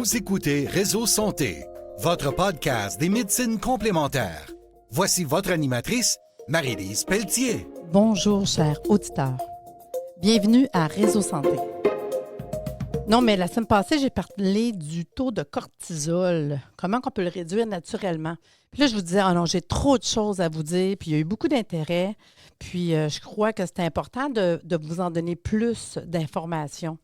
Vous écoutez Réseau Santé, votre podcast des médecines complémentaires. Voici votre animatrice, Marie-Lise Pelletier. Bonjour, chers auditeurs. Bienvenue à Réseau Santé. Non, mais la semaine passée, j'ai parlé du taux de cortisol. Comment on peut le réduire naturellement? Puis là, je vous disais, oh non, j'ai trop de choses à vous dire, puis il y a eu beaucoup d'intérêt. Puis je crois que c'est important de vous en donner plus d'informations.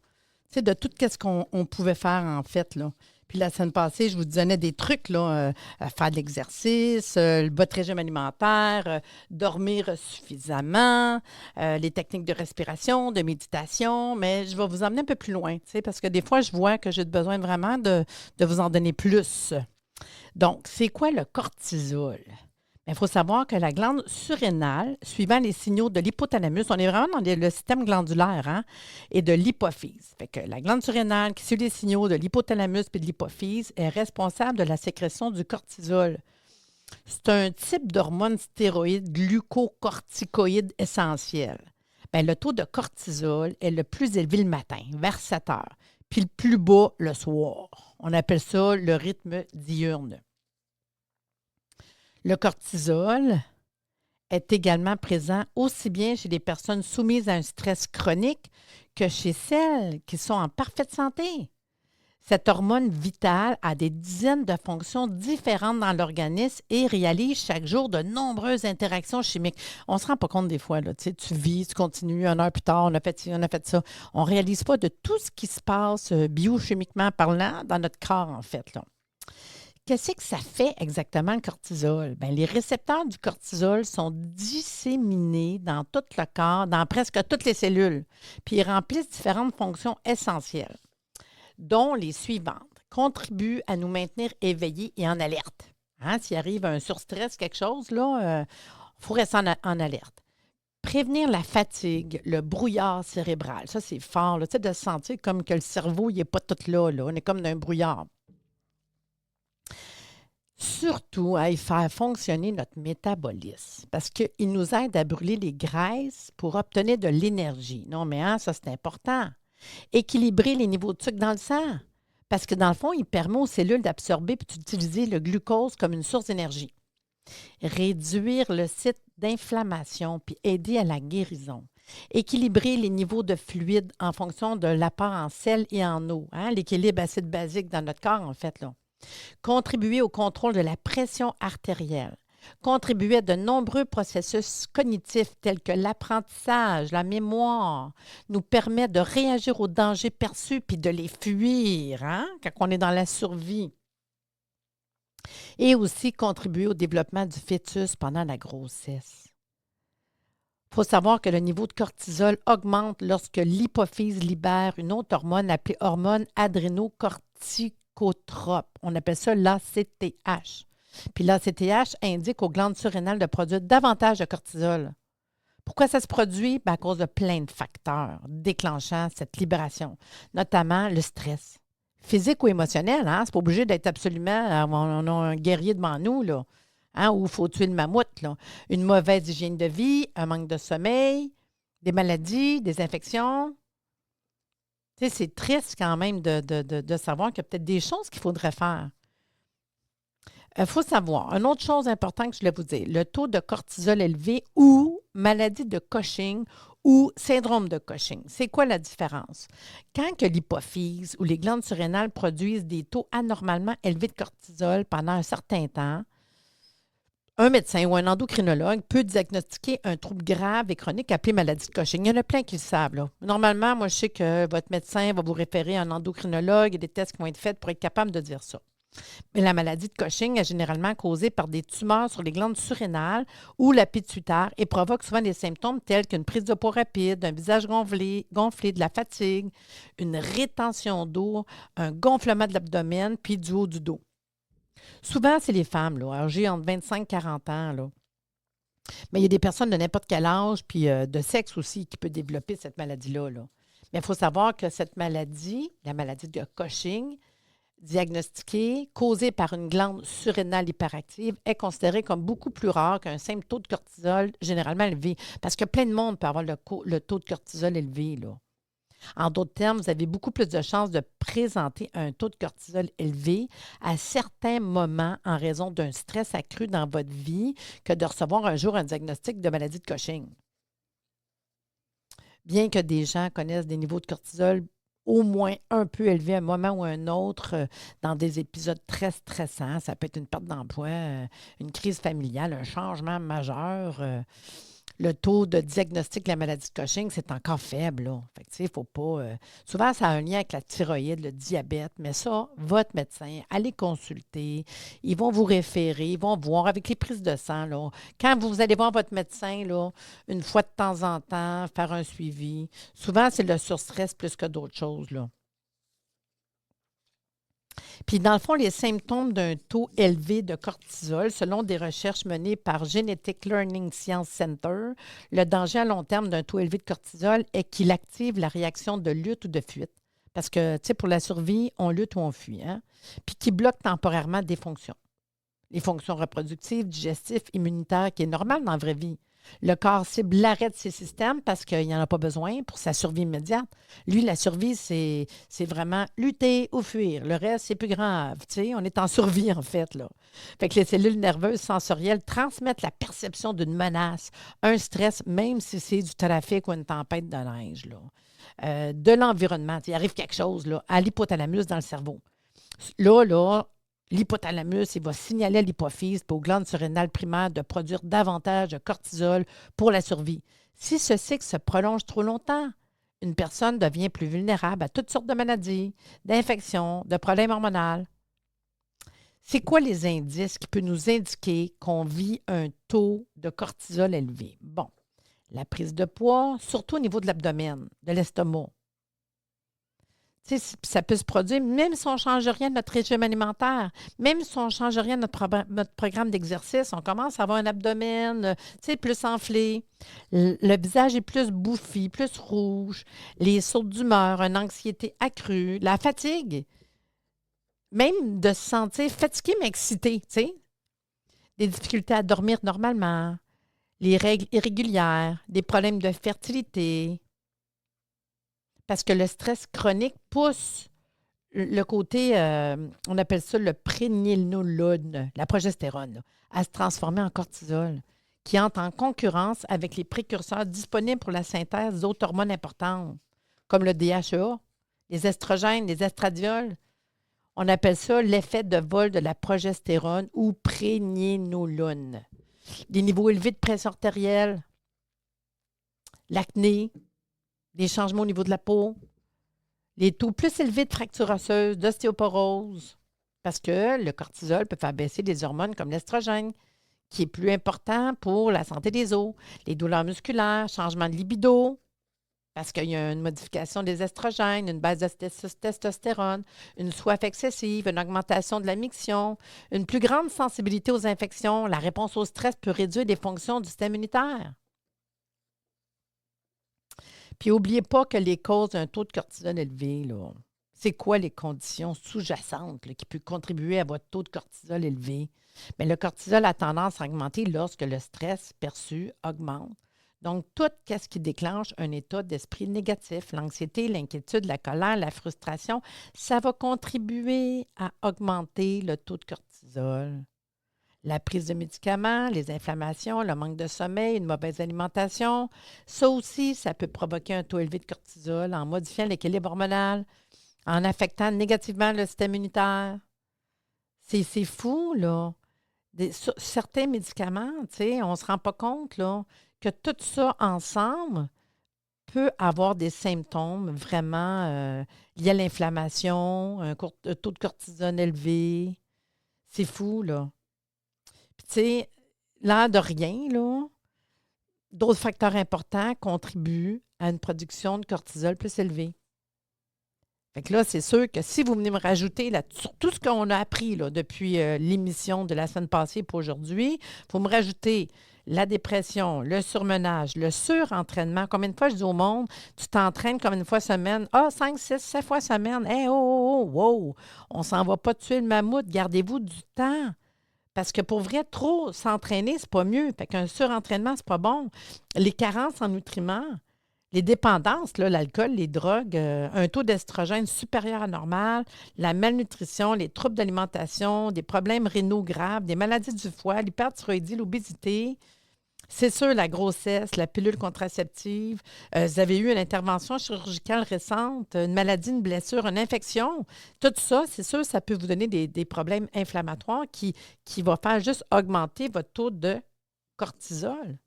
Tu sais, de tout ce qu'on pouvait faire, en fait, là. Puis la semaine passée, je vous donnais des trucs, là, faire de l'exercice, le bas de régime alimentaire, dormir suffisamment, les techniques de respiration, de méditation, mais je vais vous emmener un peu plus loin, tu sais, parce que des fois, je vois que j'ai besoin vraiment de vous en donner plus. Donc, c'est quoi le cortisol? Il faut savoir que la glande surrénale, suivant les signaux de l'hypothalamus, on est vraiment dans le système glandulaire, hein, et de l'hypophyse. Fait que la glande surrénale, qui suit les signaux de l'hypothalamus et de l'hypophyse, est responsable de la sécrétion du cortisol. C'est un type d'hormone stéroïde glucocorticoïde essentiel. Bien, le taux de cortisol est le plus élevé le matin, vers 7 heures, puis le plus bas le soir. On appelle ça le rythme diurne. Le cortisol est également présent aussi bien chez les personnes soumises à un stress chronique que chez celles qui sont en parfaite santé. Cette hormone vitale a des dizaines de fonctions différentes dans l'organisme et réalise chaque jour de nombreuses interactions chimiques. On ne se rend pas compte des fois, là, tu vis, tu continues, 1 heure plus tard, on a fait ci, on a fait ça. On ne réalise pas de tout ce qui se passe biochimiquement parlant dans notre corps, en fait, là. Qu'est-ce que ça fait exactement le cortisol? Bien, les récepteurs du cortisol sont disséminés dans tout le corps, dans presque toutes les cellules, puis ils remplissent différentes fonctions essentielles, dont les suivantes. Contribuent à nous maintenir éveillés et en alerte. Hein? S'il arrive un surstress, quelque chose, là, il faut rester en alerte. Prévenir la fatigue, le brouillard cérébral. Ça, c'est fort, là, tu sais, de se sentir comme que le cerveau, il n'est pas tout là. On est comme dans un brouillard. Surtout à y faire fonctionner notre métabolisme parce qu'il nous aide à brûler les graisses pour obtenir de l'énergie. Non, mais ça, c'est important. Équilibrer les niveaux de sucre dans le sang parce que, dans le fond, il permet aux cellules d'absorber et d'utiliser le glucose comme une source d'énergie. Réduire le site d'inflammation puis aider à la guérison. Équilibrer les niveaux de fluide en fonction de l'apport en sel et en eau. Hein? L'équilibre acide-basique dans notre corps, en fait, là. Contribuer au contrôle de la pression artérielle, contribuer à de nombreux processus cognitifs tels que l'apprentissage, la mémoire, nous permet de réagir aux dangers perçus puis de les fuir, hein, quand on est dans la survie. Et aussi contribuer au développement du fœtus pendant la grossesse. Il faut savoir que le niveau de cortisol augmente lorsque l'hypophyse libère une autre hormone appelée hormone adrénocorticotrope. On appelle ça l'ACTH. Puis l'ACTH indique aux glandes surrénales de produire davantage de cortisol. Pourquoi ça se produit? Bien, à cause de plein de facteurs déclenchant cette libération, notamment le stress. Physique ou émotionnel, hein? C'est pas obligé d'être absolument... On a un guerrier devant nous, là. Hein? Ou il faut tuer le mammouth, là. Une mauvaise hygiène de vie, un manque de sommeil, des maladies, des infections. Tu sais, c'est triste quand même de savoir qu'il y a peut-être des choses qu'il faudrait faire. Il faut savoir, une autre chose importante que je voulais vous dire, le taux de cortisol élevé ou maladie de Cushing ou syndrome de Cushing. C'est quoi la différence? Quand que l'hypophyse ou les glandes surrénales produisent des taux anormalement élevés de cortisol pendant un certain temps, un médecin ou un endocrinologue peut diagnostiquer un trouble grave et chronique appelé maladie de Cushing. Il y en a plein qui le savent, là. Normalement, moi, je sais que votre médecin va vous référer à un endocrinologue. Il y a des tests qui vont être faits pour être capable de dire ça. Mais la maladie de Cushing est généralement causée par des tumeurs sur les glandes surrénales ou la pituitaire et provoque souvent des symptômes tels qu'une prise de poids rapide, un visage gonflé, de la fatigue, une rétention d'eau, un gonflement de l'abdomen puis du haut du dos. Souvent, c'est les femmes, là, âgées entre 25 et 40 ans. Là. Mais il y a des personnes de n'importe quel âge, puis de sexe aussi, qui peuvent développer cette maladie-là. Là. Mais il faut savoir que cette maladie, la maladie de Cushing, diagnostiquée, causée par une glande surrénale hyperactive, est considérée comme beaucoup plus rare qu'un simple taux de cortisol généralement élevé. Parce que plein de monde peut avoir le taux de cortisol élevé. Là. En d'autres termes, vous avez beaucoup plus de chances de présenter un taux de cortisol élevé à certains moments en raison d'un stress accru dans votre vie que de recevoir un jour un diagnostic de maladie de Cushing. Bien que des gens connaissent des niveaux de cortisol au moins un peu élevés à un moment ou à un autre dans des épisodes très stressants, ça peut être une perte d'emploi, une crise familiale, un changement majeur. Le taux de diagnostic de la maladie de Cushing, c'est encore faible. Là. Fait que, tu sais, il faut pas. Souvent, ça a un lien avec la thyroïde, le diabète, mais ça, votre médecin, allez consulter. Ils vont vous référer, ils vont voir avec les prises de sang. Là. Quand vous allez voir votre médecin, là, une fois de temps en temps, faire un suivi, souvent, c'est le surstress plus que d'autres choses. Là. Puis, dans le fond, les symptômes d'un taux élevé de cortisol, selon des recherches menées par Genetic Learning Science Center, le danger à long terme d'un taux élevé de cortisol est qu'il active la réaction de lutte ou de fuite. Parce que, tu sais, pour la survie, on lutte ou on fuit. Hein? Puis qui bloque temporairement des fonctions. Les fonctions reproductives, digestives, immunitaires, qui est normal dans la vraie vie. Le corps cible l'arrêt de ces systèmes parce qu'il n'en a pas besoin pour sa survie immédiate. Lui, la survie, c'est vraiment lutter ou fuir. Le reste, c'est plus grave. Tu sais, on est en survie, en fait. Là. Fait que les cellules nerveuses sensorielles transmettent la perception d'une menace, un stress, même si c'est du trafic ou une tempête de neige. Là. De l'environnement. Il arrive quelque chose là, à l'hypothalamus dans le cerveau. Là, l'hypothalamus, il va signaler à l'hypophyse et aux glandes surrénales primaires de produire davantage de cortisol pour la survie. Si ce cycle se prolonge trop longtemps, une personne devient plus vulnérable à toutes sortes de maladies, d'infections, de problèmes hormonaux. C'est quoi les indices qui peuvent nous indiquer qu'on vit un taux de cortisol élevé? Bon, la prise de poids, surtout au niveau de l'abdomen, de l'estomac. Ça peut se produire même si on ne change rien de notre régime alimentaire, même si on ne change rien de notre programme d'exercice, on commence à avoir un abdomen plus enflé. Le visage est plus bouffi, plus rouge, les sautes d'humeur, une anxiété accrue, la fatigue, même de se sentir fatigué mais excité, des difficultés à dormir normalement, les règles irrégulières, des problèmes de fertilité. Parce que le stress chronique pousse le côté, on appelle ça le prégnénolone, la progestérone, là, à se transformer en cortisol, qui entre en concurrence avec les précurseurs disponibles pour la synthèse d'autres hormones importantes, comme le DHEA, les estrogènes, les estradiols. On appelle ça l'effet de vol de la progestérone ou prégnénolone. Des niveaux élevés de pression artérielle, l'acné, des changements au niveau de la peau, les taux plus élevés de fractures osseuses, d'ostéoporose, parce que le cortisol peut faire baisser des hormones comme l'estrogène, qui est plus important pour la santé des os, les douleurs musculaires, changement de libido, parce qu'il y a une modification des estrogènes, une baisse de testostérone, une soif excessive, une augmentation de la miction, une plus grande sensibilité aux infections. La réponse au stress peut réduire les fonctions du système immunitaire. Puis, n'oubliez pas que les causes d'un taux de cortisol élevé, là, c'est quoi les conditions sous-jacentes là, qui peuvent contribuer à votre taux de cortisol élevé? Bien, le cortisol a tendance à augmenter lorsque le stress perçu augmente. Donc, tout ce qui déclenche un état d'esprit négatif, l'anxiété, l'inquiétude, la colère, la frustration, ça va contribuer à augmenter le taux de cortisol. La prise de médicaments, les inflammations, le manque de sommeil, une mauvaise alimentation, ça aussi, ça peut provoquer un taux élevé de cortisol en modifiant l'équilibre hormonal, en affectant négativement le système immunitaire. C'est fou, là. Certains médicaments, on ne se rend pas compte, là, que tout ça ensemble peut avoir des symptômes vraiment liés à l'inflammation, un taux de cortisol élevé. C'est fou, là. Puis, tu sais, l'air de rien, là, d'autres facteurs importants contribuent à une production de cortisol plus élevée. Fait que là, c'est sûr que si vous venez me rajouter là, sur tout ce qu'on a appris là, depuis l'émission de la semaine passée pour aujourd'hui, il faut me rajouter la dépression, le surmenage, le surentraînement. Combien de fois je dis au monde, tu t'entraînes combien de fois semaine? Ah, 5, 6, 7 fois semaine. Hey, wow! On s'en va pas tuer le mammouth. Gardez-vous du temps. Parce que pour vrai, trop s'entraîner, c'est pas mieux. Fait qu'un surentraînement, c'est pas bon. Les carences en nutriments, Les dépendances, là, l'alcool, les drogues, un taux d'estrogène supérieur à normal, la malnutrition, les troubles d'alimentation, des problèmes rénaux graves, des maladies du foie, l'hyperthyroïdie, l'obésité. C'est sûr, la grossesse, la pilule contraceptive. Vous avez eu une intervention chirurgicale récente, une maladie, une blessure, une infection. Tout ça, c'est sûr, ça peut vous donner des problèmes inflammatoires qui vont faire juste augmenter votre taux de cortisol.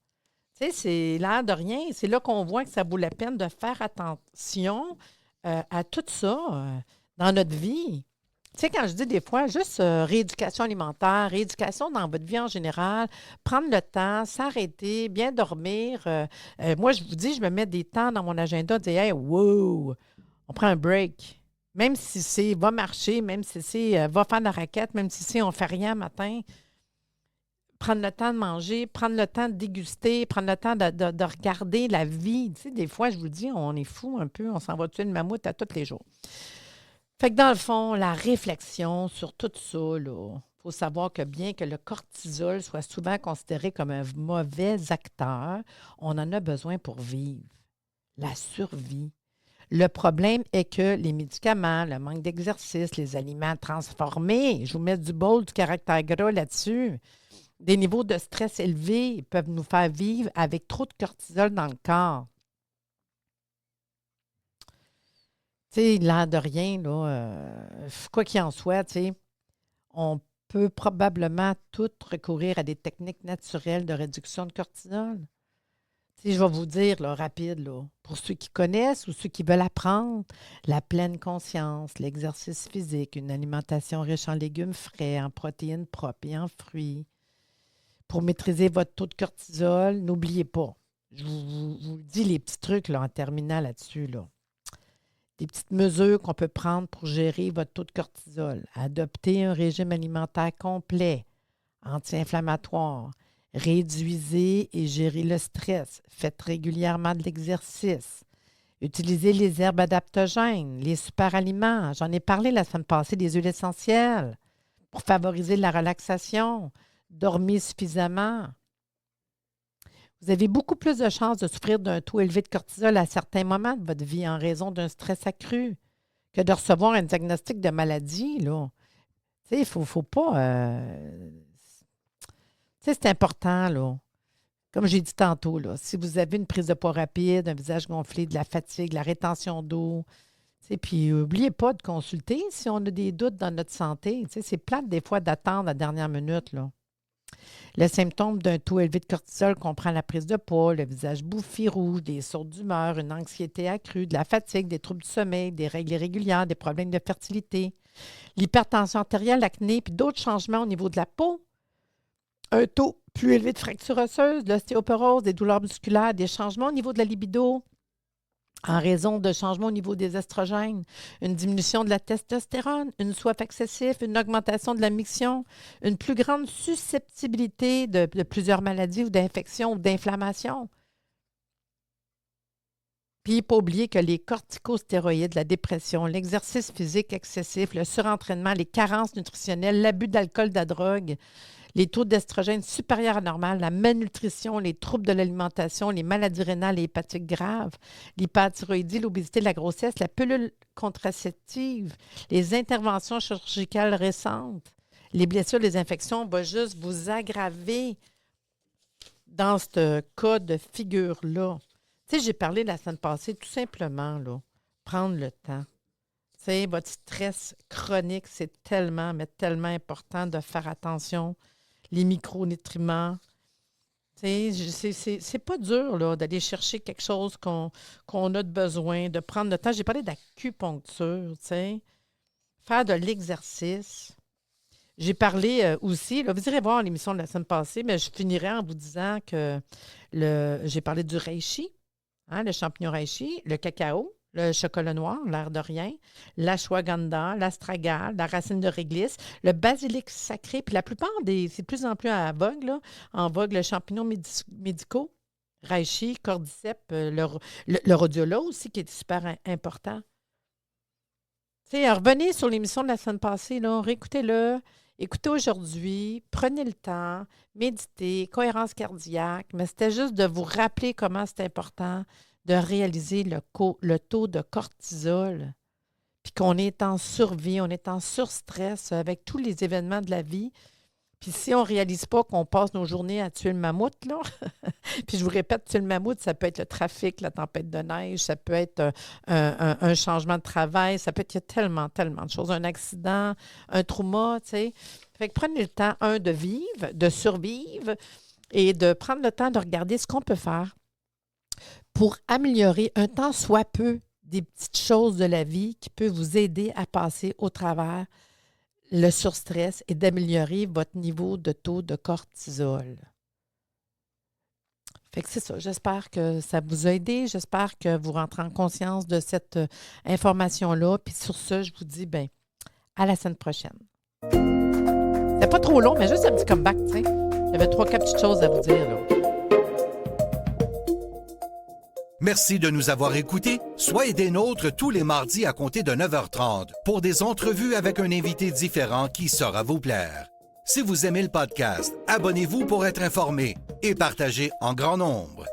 Tu sais, c'est l'air de rien. C'est là qu'on voit que ça vaut la peine de faire attention à tout ça dans notre vie. Tu sais, quand je dis des fois, juste rééducation alimentaire, rééducation dans votre vie en général, prendre le temps, s'arrêter, bien dormir. Moi, je vous dis, je me mets des temps dans mon agenda, de dire, hey, wow, on prend un break. Même si c'est va marcher, même si c'est va faire de la raquette, même si c'est on fait rien matin, prendre le temps de manger, prendre le temps de déguster, prendre le temps de regarder la vie. Tu sais, des fois, je vous dis, on est fou un peu, on s'en va tuer une mammouth à tous les jours. Fait que dans le fond, la réflexion sur tout ça, il faut savoir que bien que le cortisol soit souvent considéré comme un mauvais acteur, on en a besoin pour vivre, la survie. Le problème est que les médicaments, le manque d'exercice, les aliments transformés, je vous mets du bol, du caractère gras là-dessus, des niveaux de stress élevés peuvent nous faire vivre avec trop de cortisol dans le corps. Tu sais, l'air de rien, là, quoi qu'il en soit, tu sais, on peut probablement tout recourir à des techniques naturelles de réduction de cortisol. Tu sais, je vais vous dire, là, rapide, là, pour ceux qui connaissent ou ceux qui veulent apprendre, la pleine conscience, l'exercice physique, une alimentation riche en légumes frais, en protéines propres et en fruits. Pour maîtriser votre taux de cortisol, n'oubliez pas, je vous dis les petits trucs là, en terminant là-dessus, là. Des petites mesures qu'on peut prendre pour gérer votre taux de cortisol. Adopter un régime alimentaire complet, anti-inflammatoire. Réduisez et gérez le stress. Faites régulièrement de l'exercice. Utilisez les herbes adaptogènes, les superaliments. J'en ai parlé la semaine passée des huiles essentielles pour favoriser la relaxation. Dormez suffisamment. Vous avez beaucoup plus de chances de souffrir d'un taux élevé de cortisol à certains moments de votre vie en raison d'un stress accru que de recevoir un diagnostic de maladie, là. Tu sais, il ne faut pas... Tu sais, c'est important, là. Comme j'ai dit tantôt, là, si vous avez une prise de poids rapide, un visage gonflé, de la fatigue, de la rétention d'eau, tu sais, puis n'oubliez pas de consulter si on a des doutes dans notre santé. Tu sais, c'est plate des fois d'attendre la dernière minute, là. Le symptôme d'un taux élevé de cortisol comprend la prise de poids, le visage bouffi rouge, des sautes d'humeur, une anxiété accrue, de la fatigue, des troubles du sommeil, des règles irrégulières, des problèmes de fertilité, l'hypertension artérielle, l'acné, puis d'autres changements au niveau de la peau, un taux plus élevé de fractures osseuses, de l'ostéoporose, des douleurs musculaires, des changements au niveau de la libido, en raison de changements au niveau des estrogènes, une diminution de la testostérone, une soif excessive, une augmentation de la miction, une plus grande susceptibilité de plusieurs maladies ou d'infections ou d'inflammations. Puis, il ne faut pas oublier que les corticostéroïdes, la dépression, l'exercice physique excessif, le surentraînement, les carences nutritionnelles, l'abus d'alcool, de la drogue, les taux d'estrogène supérieurs à normal, la malnutrition, les troubles de l'alimentation, les maladies rénales et hépatiques graves, l'hyperthyroïdie, l'obésité, la grossesse, la pilule contraceptive, les interventions chirurgicales récentes, les blessures, les infections vont juste vous aggraver dans ce cas de figure-là. Tu sais, j'ai parlé la semaine passée, tout simplement, là, prendre le temps. Tu sais, votre stress chronique, c'est tellement, mais tellement important de faire attention. Les micronutriments. Tu sais, c'est pas dur là, d'aller chercher quelque chose qu'on a de besoin, de prendre le temps. J'ai parlé d'acupuncture, tu sais, faire de l'exercice. J'ai parlé aussi, là, vous irez voir l'émission de la semaine passée, mais je finirai en vous disant que j'ai parlé du reishi, hein, le champignon reishi, le cacao, le chocolat noir, l'air de rien, l'ashwagandha, l'astragale, la racine de réglisse, le basilic sacré, puis la plupart c'est de plus en plus en vogue, là, en vogue, le champignon médicaux, reishi, cordyceps, le rhodiola aussi, qui est super important. Tu sais, revenez sur l'émission de la semaine passée, là, réécoutez-le, écoutez aujourd'hui, prenez le temps, méditez, cohérence cardiaque, mais c'était juste de vous rappeler comment c'est important de réaliser le taux de cortisol, puis qu'on est en survie, on est en surstress avec tous les événements de la vie. Puis si on ne réalise pas qu'on passe nos journées à tuer le mammouth, là, puis je vous répète, tuer le mammouth, ça peut être le trafic, la tempête de neige, ça peut être un changement de travail, ça peut être, il y a tellement, tellement de choses, un accident, un trauma, tu sais. Fait que prenez le temps, de vivre, de survivre et de prendre le temps de regarder ce qu'on peut faire pour améliorer un tant soit peu des petites choses de la vie qui peuvent vous aider à passer au travers le surstress et d'améliorer votre niveau de taux de cortisol. Fait que c'est ça. J'espère que ça vous a aidé. J'espère que vous rentrez en conscience de cette information-là. Puis sur ce, je vous dis, à la semaine prochaine. C'était pas trop long, mais juste un petit comeback, tu sais. J'avais 3-4 petites choses à vous dire, là. Merci de nous avoir écoutés. Soyez des nôtres tous les mardis à compter de 9h30 pour des entrevues avec un invité différent qui saura vous plaire. Si vous aimez le podcast, abonnez-vous pour être informé et partagez en grand nombre.